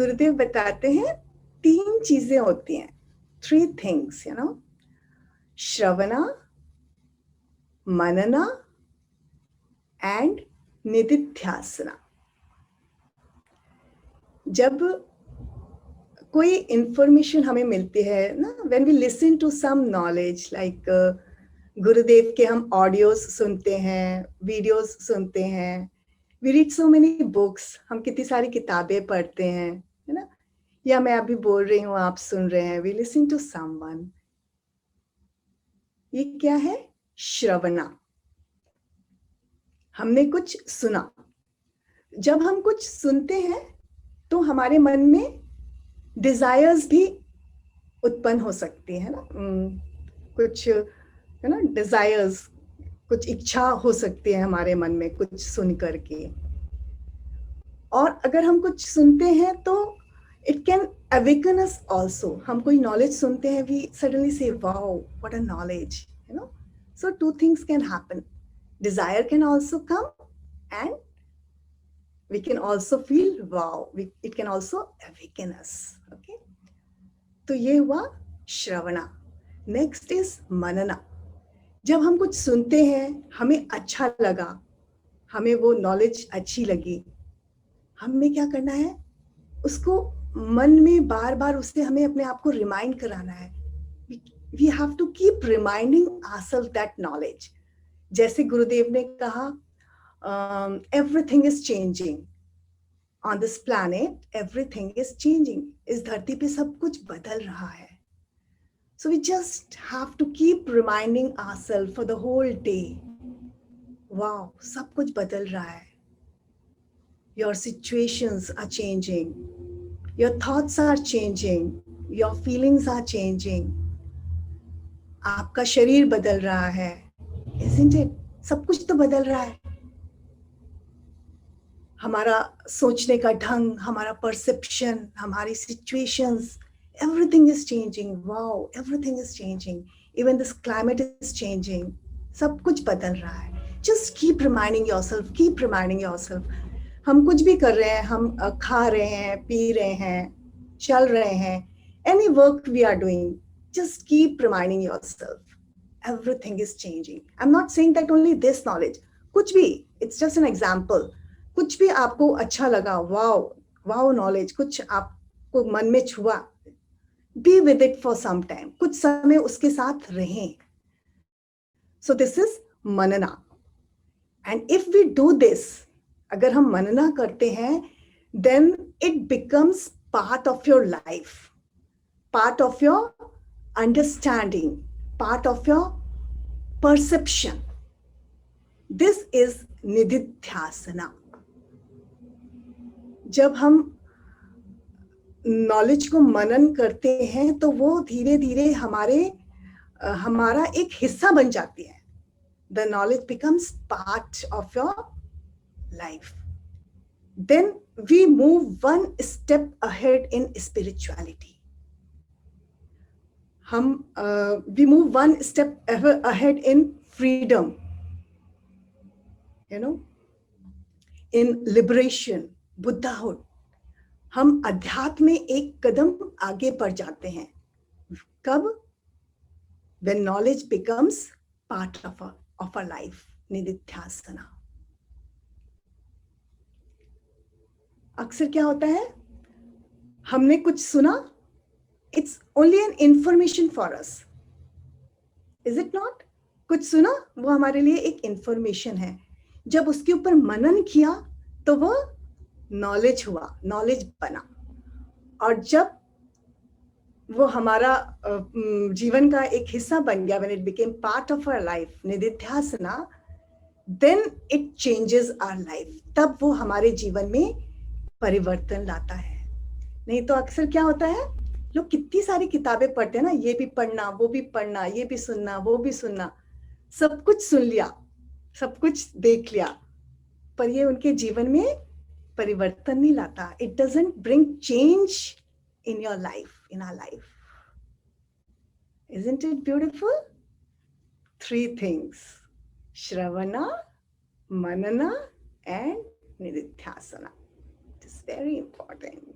गुरुदेव बताते हैं 3 चीजें होती हैं, 3 things, श्रवणा, मनना एंड निदिध्यासना। जब कोई इंफॉर्मेशन हमें मिलती है ना, when we listen to some knowledge, like Gurudev के हम ऑडियोज सुनते हैं, वीडियोस सुनते हैं, we read so many books, हम कितनी सारी किताबें पढ़ते हैं, है ना, या मैं अभी बोल रही हूँ, आप सुन रहे हैं, वी लिसन टू समवन। ये क्या है? श्रवणा। हमने कुछ सुना। जब हम कुछ सुनते हैं तो हमारे मन में डिजायर्स भी उत्पन्न हो सकती है ना, कुछ, है ना, डिजायर्स, कुछ इच्छा हो सकती है हमारे मन में कुछ सुन करके। और अगर हम कुछ सुनते हैं तो it can awaken us also. हम कोई नॉलेज सुनते हैं, वी सडनली से wow what a knowledge, so 2 things can happen. Desire can also come, and we can also feel wow, it can also awaken us. Okay, तो ये हुआ श्रवणा। Next is मनना। जब हम कुछ सुनते हैं, हमें अच्छा लगा, हमें वो नॉलेज अच्छी लगी, हमें क्या करना है, उसको मन में बार बार उससे हमें अपने आप को रिमाइंड कराना है। We have to keep reminding ourselves that knowledge. जैसे गुरुदेव ने कहा, everything is changing on this planet, everything is changing. इस धरती पे सब कुछ बदल रहा है। So we just have to keep reminding ourselves for the whole day. Wow, सब कुछ बदल रहा है. Your situations are changing. Your thoughts are changing. Your feelings are changing. आपका शरीर बदल रहा है. Isn't it? सब कुछ तो बदल रहा है. हमारा सोचने का ढंग, हमारा परसेप्शन, हमारी situations, everything is changing. Wow, everything is changing. Even this climate is changing. सब कुछ बदल रहा है. Just keep reminding yourself, keep reminding yourself. हम कुछ भी कर रहे हैं, हम खा रहे हैं, पी रहे हैं, चल रहे हैं, any work we are doing, just keep reminding yourself. Everything is changing. I'm not saying that only this knowledge. कुछ भी, it's just an example. कुछ भी आपको अच्छा लगा, वाओ वाओ नॉलेज, कुछ आपको मन में छुआ, be with it for some time, कुछ समय उसके साथ रहें. So this is manana. And if we do this, अगर हम मनना करते हैं, then it becomes part of your life, part of your understanding, part of your perception. This is nididhyasana. जब हम नॉलेज को मनन करते हैं तो वो धीरे धीरे हमारा एक हिस्सा बन जाती है. The knowledge becomes part of your life. Then we move 1 step ahead in spirituality. We move 1 step ahead in freedom, in liberation, Buddhahood. हम अध्यात्म में एक कदम आगे बढ़ जाते हैं. कब? When knowledge becomes part of our life. निदिध्यासना. अक्सर क्या होता है, हमने कुछ सुना, it's only an information for us. Is it not? कुछ सुना, वो हमारे लिए एक इंफॉर्मेशन है. जब उसके ऊपर मनन किया तो वो नॉलेज हुआ, नॉलेज बना. और जब वो हमारा जीवन का एक हिस्सा बन गया, when it became part of our life, निदिध्यासना, then it changes our life. तब वो हमारे जीवन में परिवर्तन लाता है. नहीं तो अक्सर क्या होता है, लोग कितनी सारी किताबें पढ़ते हैं ना, ये भी पढ़ना, वो भी पढ़ना, ये भी सुनना, वो भी सुनना, सब कुछ सुन लिया, सब कुछ देख लिया, पर ये उनके जीवन में परिवर्तन नहीं लाता. It doesn't bring change in your life, in our life. Isn't it beautiful? 3 things: Shravana, Manana, and Nididhyasana. It is very important.